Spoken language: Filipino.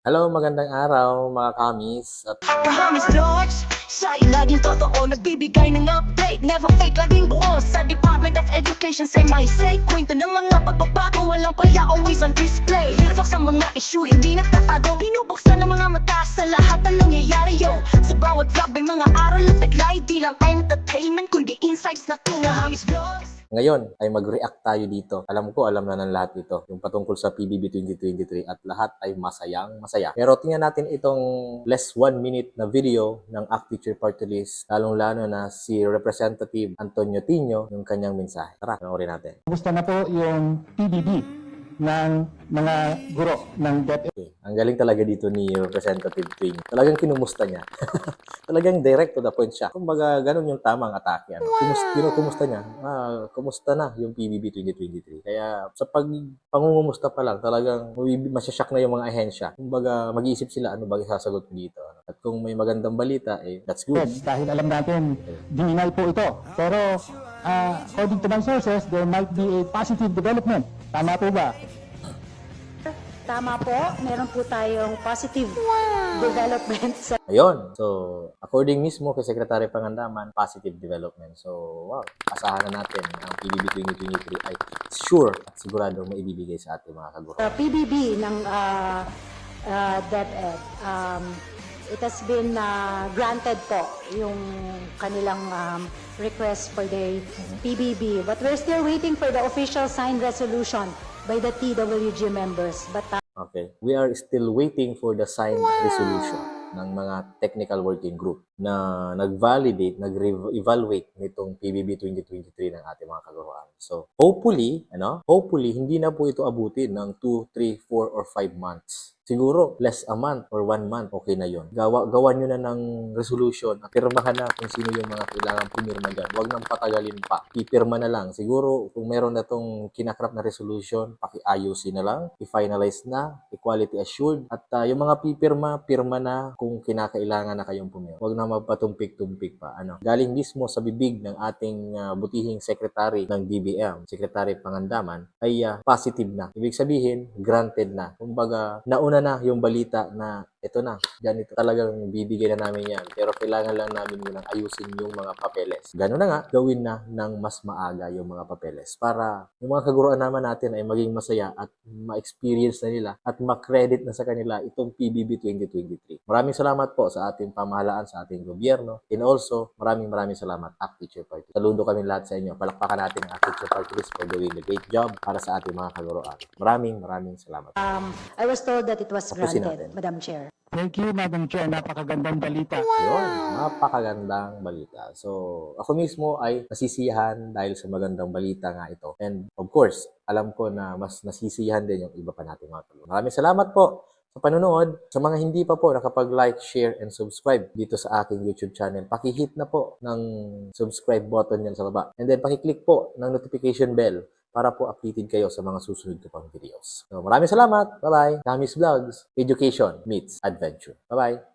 Hello, magandang araw mga kamis at Promise Lords, sa'yo laging totoo. Nagbibigay ng update, never fake, laging buo. Sa Department of Education, say my say. Kwento ng mga pagbabago, walang paya, always on display. Hirap sa mga issue, hindi nagtatago. Binubuksan ng mga mata sa lahat ng nangyayari, yo. Sa bawat vlog, may mga aral at taglay. Di lang entertainment, kundi insights na Promise Vlogs. ngayon ay mag-react tayo dito. Alam ko, alam na ng lahat ito. Yung patungkol sa PBB 2023 at lahat ay masayang masaya. Pero tingnan natin itong less 1 minute na video ng ACT Teacher Party List, lalong-lalo na si Representative Antonio Tino, yung kanyang mensahe. Tara, panoorin natin. Kumusta na po yung PBB ng mga guro ng DepEd? Okay. Ang galing talaga dito ni Representative Twing. Talagang kinumusta niya. Talagang direct to the point siya. Kumbaga, ganun yung tamang atake. Ano? Kumusta niya? Kumusta na yung PBB 2023? Kaya sa pangungumusta pa lang, talagang masyasyak na yung mga ahensya. Kumbaga, mag-iisip sila ano ba sasagot dito. Ano? At kung may magandang balita, that's good. Dahil alam natin, deny po ito. Pero according to my sources, there might be a positive development. Tama po ba? Tama po, meron po tayong positive development sa Ayun. So, according mismo kay Secretary Pangandaman, positive development. So, wow. Asahan na natin ang PBB 2023 ay sure at sigurado maibibigay sa ating mga kaguro. PBB ng DepEd. It has been granted po yung kanilang request for the PBB. But we're still waiting for the official signed resolution by the TWG members. But Okay. We are still waiting for the signed resolution ng mga technical working group na nag-validate, nag-evaluate nitong PBB 2023 ng ating mga kaguruan. So, hopefully, hindi na po ito abutin ng 2, 3, 4, or 5 months. Siguro, less a month or 1 month, okay na yon. Gawan nyo na ng resolution. Pirmahan na kung sino yung mga kailangan pumirma dyan. Huwag nang patagalin pa. Ipirma na lang. Siguro, kung meron na itong kinakrap na resolution, paki-ayusin na lang, i-finalize na, equality assured. At yung mga pirma na kung kinakailangan na kayong pumirma. Huwag na magpatumpik-tumpik pa. Galing mismo sa bibig ng ating butihing secretary ng DBM, Secretary Pangandaman, ay positive na. Ibig sabihin, granted na. Kumbaga, nauna na yung balita na ito na, ganito talagang bibigyan na namin yan. Pero kailangan lang namin munang ayusin yung mga papeles. Gano'n na nga, gawin na ng mas maaga yung mga papeles para yung mga kaguruan naman natin ay maging masaya at ma-experience na nila at ma-credit na sa kanila itong PBB 2023. Maraming salamat po sa ating pamahalaan, sa ating gobyerno, and also maraming salamat ACT Teacher Party. Saludo kami lahat sa inyo. Palakpakan natin ang ACT Teacher Party List for doing a great job para sa ating mga kaguruan. Maraming salamat. I was told that it was Tapusin granted, natin. Madam Chair. Thank you, Madam Chair. Napakagandang balita. Yun, napakagandang balita. So, ako mismo ay nasisiyahan dahil sa magandang balita nga ito. And of course, alam ko na mas nasisiyahan din yung iba pa nating mga tulong. Maraming salamat po sa panonood. Sa mga hindi pa po nakapag-like, share, and subscribe dito sa aking YouTube channel, pakihit na po ng subscribe button yan sa baba. And then, pakiclick po ng notification bell para po updated kayo sa mga susunod ko pang videos. So, maraming salamat. Bye-bye. Kamis Vlogs, Education meets Adventure. Bye-bye.